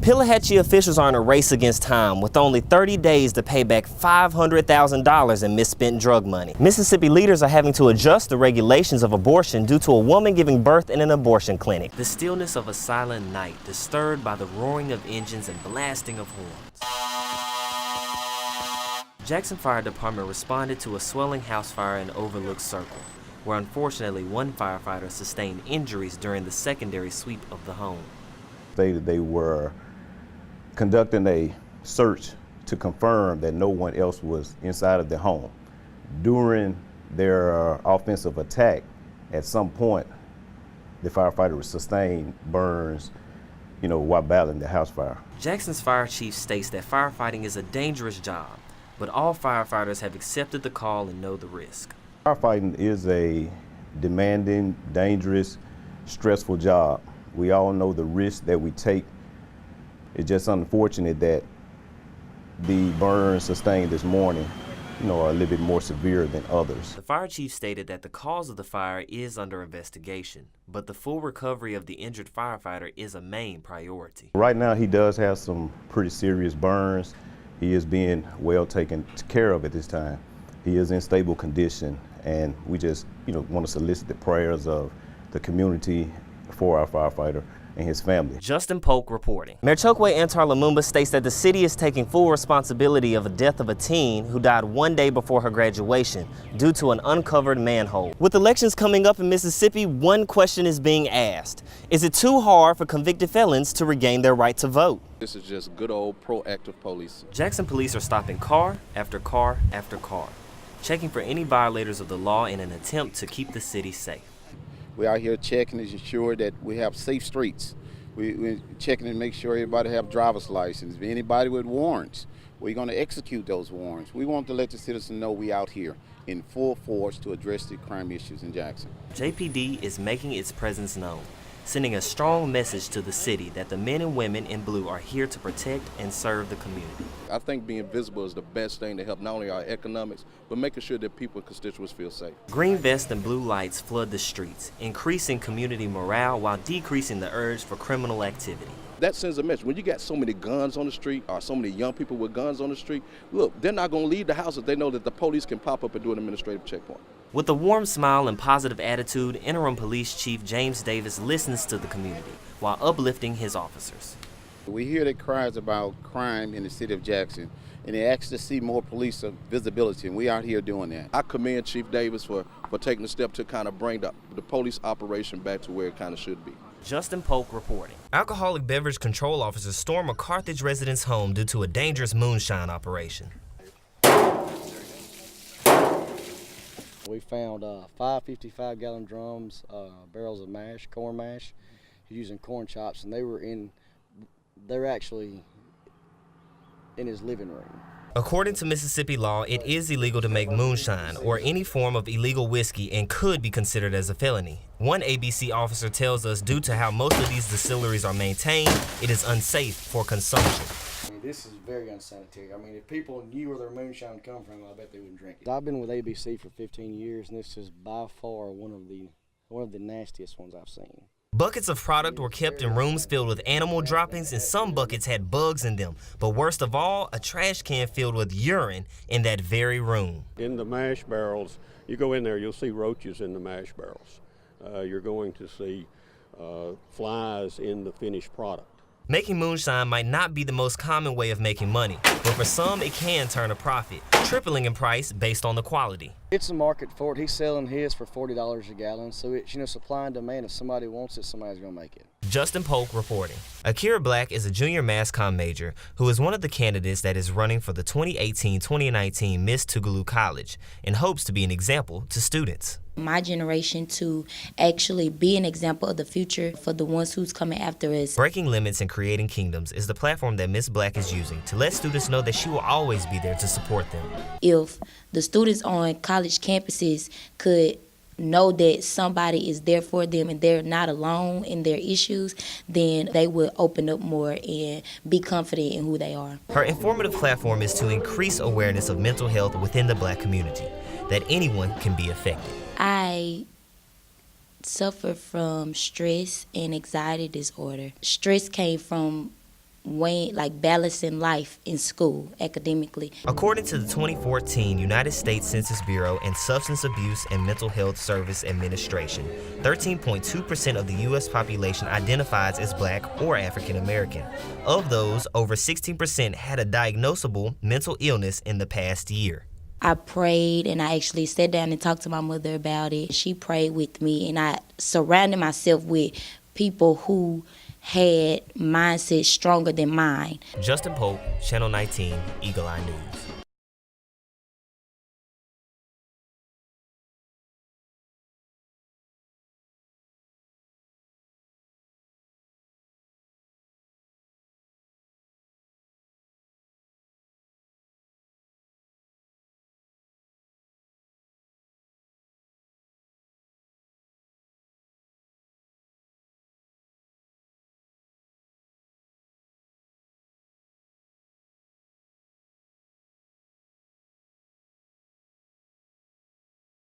Pelahatchie officials are in a race against time with only 30 days to pay back $500,000 in misspent drug money. Mississippi leaders are having to adjust the regulations of abortion due to a woman giving birth in an abortion clinic. The stillness of a silent night disturbed by the roaring of engines and blasting of horns. Jackson Fire Department responded to a swelling house fire in Overlook Circle, where unfortunately one firefighter sustained injuries during the secondary sweep of the home. They were conducting a search to confirm that no one else was inside of the home. During their offensive attack, at some point, the firefighter sustained burns, while battling the house fire. Jackson's fire chief states that firefighting is a dangerous job, but all firefighters have accepted the call and know the risk. Firefighting is a demanding, dangerous, stressful job. We all know the risk that we take. It's just unfortunate that the burns sustained this morning, are a little bit more severe than others. The fire chief stated that the cause of the fire is under investigation, but the full recovery of the injured firefighter is a main priority. Right now, he does have some pretty serious burns. He is being well taken care of at this time. He is in stable condition, and we just, want to solicit the prayers of the community for our firefighter and his family. Justin Polk reporting. Mayor Chokwe Antar Lumumba states that the city is taking full responsibility of the death of a teen who died one day before her graduation due to an uncovered manhole. With elections coming up in Mississippi, one question is being asked. Is it too hard for convicted felons to regain their right to vote? This is just good old proactive police. Jackson police are stopping car after car after car, checking for any violators of the law in an attempt to keep the city safe. We're out here checking to ensure that we have safe streets. We're checking to make sure everybody have driver's license. Anybody with warrants, we're going to execute those warrants. We want to let the citizens know we out here in full force to address the crime issues in Jackson. JPD is making its presence known, sending a strong message to the city that the men and women in blue are here to protect and serve the community. I think being visible is the best thing to help not only our economics, but making sure that people and constituents feel safe. Green vests and blue lights flood the streets, increasing community morale while decreasing the urge for criminal activity. That sends a message. When you got so many guns on the street, or so many young people with guns on the street, look, they're not going to leave the house if they know that the police can pop up and do an administrative checkpoint. With a warm smile and positive attitude, Interim Police Chief James Davis listens to the community while uplifting his officers. We hear the cries about crime in the city of Jackson, and they ask to see more police visibility, and we out here doing that. I commend Chief Davis for taking the step to kind of bring the police operation back to where it kind of should be. Justin Polk reporting. Alcoholic beverage control officers storm a Carthage resident's home due to a dangerous moonshine operation. We found 5 55-gallon drums, barrels of mash, corn mash, using corn chops, and they're actually in his living room. According to Mississippi law, it is illegal to make moonshine or any form of illegal whiskey and could be considered as a felony. One ABC officer tells us due to how most of these distilleries are maintained, it is unsafe for consumption. This is very unsanitary. If people knew where their moonshine come from, I bet they wouldn't drink it. I've been with ABC for 15 years, and this is by far one of the nastiest ones I've seen. Buckets of product were kept in rooms filled with animal droppings, and some buckets had bugs in them. But worst of all, a trash can filled with urine in that very room. In the mash barrels, you go in there, you'll see roaches in the mash barrels. You're going to see flies in the finished product. Making moonshine might not be the most common way of making money, but for some it can turn a profit, tripling in price based on the quality. It's a market for it. He's selling his for $40 a gallon, so it's supply and demand. If somebody wants it, somebody's going to make it. Justin Polk reporting. Akira Black is a junior mass comm major who is one of the candidates that is running for the 2018-2019 Miss Tougaloo College and hopes to be an example to students. My generation to actually be an example of the future for the ones who's coming after us. Breaking Limits and Creating Kingdoms is the platform that Miss Black is using to let students know that she will always be there to support them. If the students on college campuses could know that somebody is there for them and they're not alone in their issues, then they will open up more and be confident in who they are. Her informative platform is to increase awareness of mental health within the Black community, that anyone can be affected. I suffer from stress and anxiety disorder. Stress came from balancing life in school academically. According to the 2014 United States Census Bureau and Substance Abuse and Mental Health Service Administration, 13.2% of the U.S. population identifies as Black or African American. Of those, over 16% had a diagnosable mental illness in the past year. I prayed, and I actually sat down and talked to my mother about it. She prayed with me, and I surrounded myself with people who had mindsets stronger than mine. Justin Polk, Channel 19, Eagle Eye News.